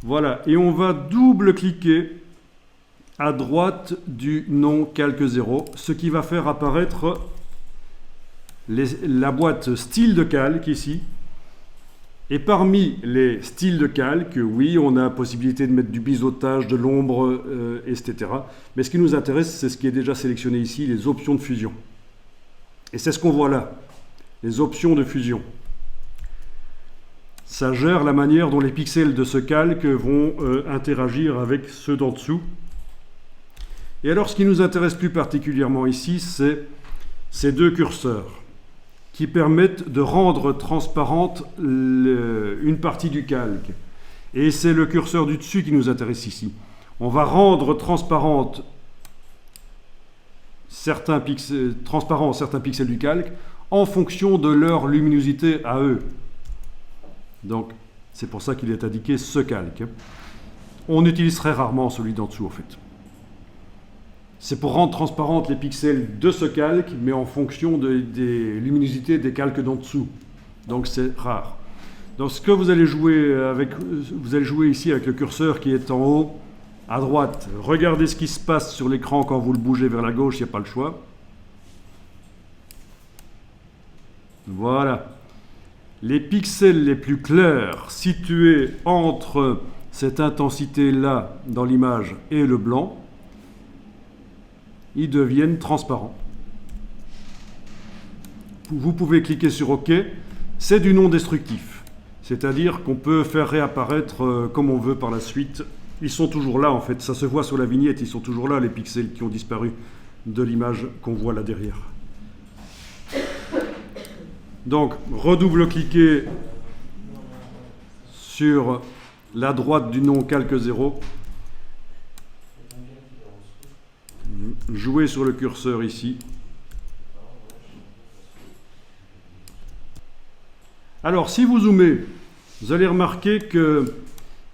Voilà, et on va double-cliquer à droite du nom Calque 0, ce qui va faire apparaître la boîte style de calque ici. Et parmi les styles de calque, oui, on a la possibilité de mettre du biseautage, de l'ombre, etc. Mais ce qui nous intéresse, c'est ce qui est déjà sélectionné ici, les options de fusion. Et c'est ce qu'on voit là, les options de fusion. Ça gère la manière dont les pixels de ce calque vont interagir avec ceux d'en dessous. Et alors, ce qui nous intéresse plus particulièrement ici, c'est ces deux curseurs qui permettent de rendre transparente une partie du calque. Et c'est le curseur du dessus qui nous intéresse ici. On va rendre transparents certains pixels du calque en fonction de leur luminosité à eux. Donc, c'est pour ça qu'il est indiqué ce calque. On utilise très rarement celui d'en dessous, en fait. C'est pour rendre transparentes les pixels de ce calque, mais en fonction des luminosités des calques d'en dessous. Donc c'est rare. Donc ce que vous allez jouer ici avec le curseur qui est en haut, à droite. Regardez ce qui se passe sur l'écran quand vous le bougez vers la gauche, il n'y a pas le choix. Voilà. Les pixels les plus clairs situés entre cette intensité-là dans l'image et le blanc, ils deviennent transparents. Vous pouvez cliquer sur OK. C'est du non destructif. C'est-à-dire qu'on peut faire réapparaître comme on veut par la suite. Ils sont toujours là en fait. Ça se voit sur la vignette. Ils sont toujours là, les pixels qui ont disparu de l'image qu'on voit là derrière. Donc, redouble-cliquez sur la droite du nom Calque 0. Jouez sur le curseur ici. Alors, si vous zoomez, vous allez remarquer qu'il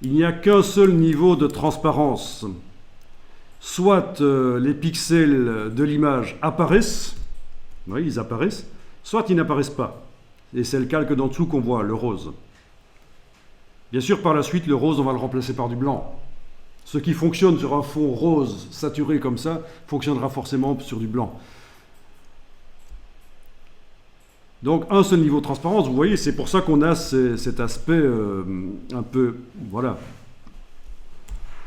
n'y a qu'un seul niveau de transparence. Soit les pixels de l'image apparaissent, oui, ils apparaissent, soit ils n'apparaissent pas. Et c'est le calque d'en dessous qu'on voit, le rose. Bien sûr, par la suite, le rose, on va le remplacer par du blanc. Ce qui fonctionne sur un fond rose saturé comme ça, fonctionnera forcément sur du blanc. Donc un seul niveau de transparence, vous voyez, c'est pour ça qu'on a cet aspect un peu, voilà,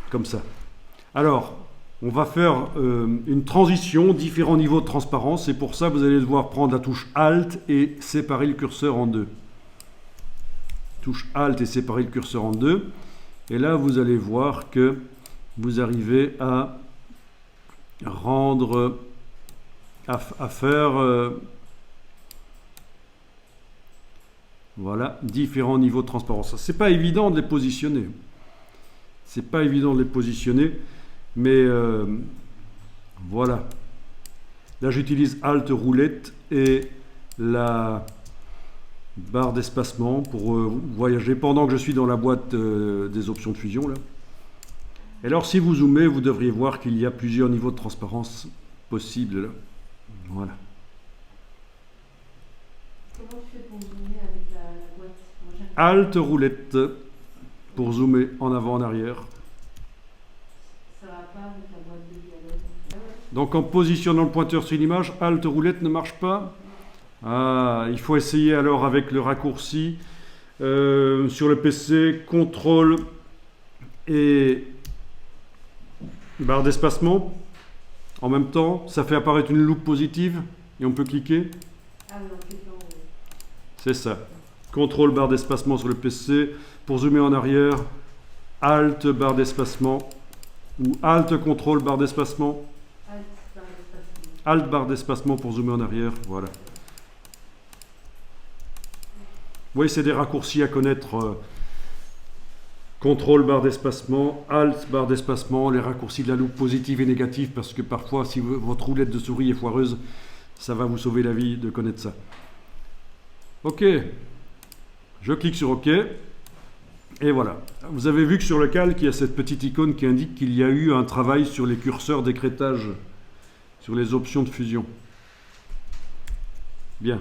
comme ça. Alors, on va faire une transition, différents niveaux de transparence, et pour ça, vous allez devoir prendre la touche Alt et séparer le curseur en deux. Touche Alt et séparer le curseur en deux. Et là, vous allez voir que vous arrivez à rendre, à faire, voilà, différents niveaux de transparence. C'est pas évident de les positionner. C'est pas évident de les positionner, mais voilà. Là, j'utilise Alt roulette et la barre d'espacement pour voyager pendant que je suis dans la boîte des options de fusion là. Et alors si vous zoomez, vous devriez voir qu'il y a plusieurs niveaux de transparence possibles là. Voilà. Comment tu fais pour zoomer avec la boîte? Alt roulette pour zoomer en avant, en arrière. Ça va pas avec la boîte de dialogue. Donc en positionnant le pointeur sur l'image, Alt roulette ne marche pas. Ah, il faut essayer alors avec le raccourci sur le PC, CTRL et barre d'espacement. En même temps, ça fait apparaître une loupe positive et on peut cliquer. Ah oui, en cliquant, oui. C'est ça. CTRL barre d'espacement sur le PC pour zoomer en arrière. Alt barre d'espacement ou Alt CTRL barre d'espacement. Alt barre d'espacement pour zoomer en arrière. Voilà. Vous voyez, c'est des raccourcis à connaître. CTRL barre d'espacement, Alt barre d'espacement, les raccourcis de la loupe positive et négative, parce que parfois, si votre roulette de souris est foireuse, ça va vous sauver la vie de connaître ça. OK. Je clique sur OK. Et voilà. Vous avez vu que sur le calque, il y a cette petite icône qui indique qu'il y a eu un travail sur les curseurs d'écrêtage, sur les options de fusion. Bien.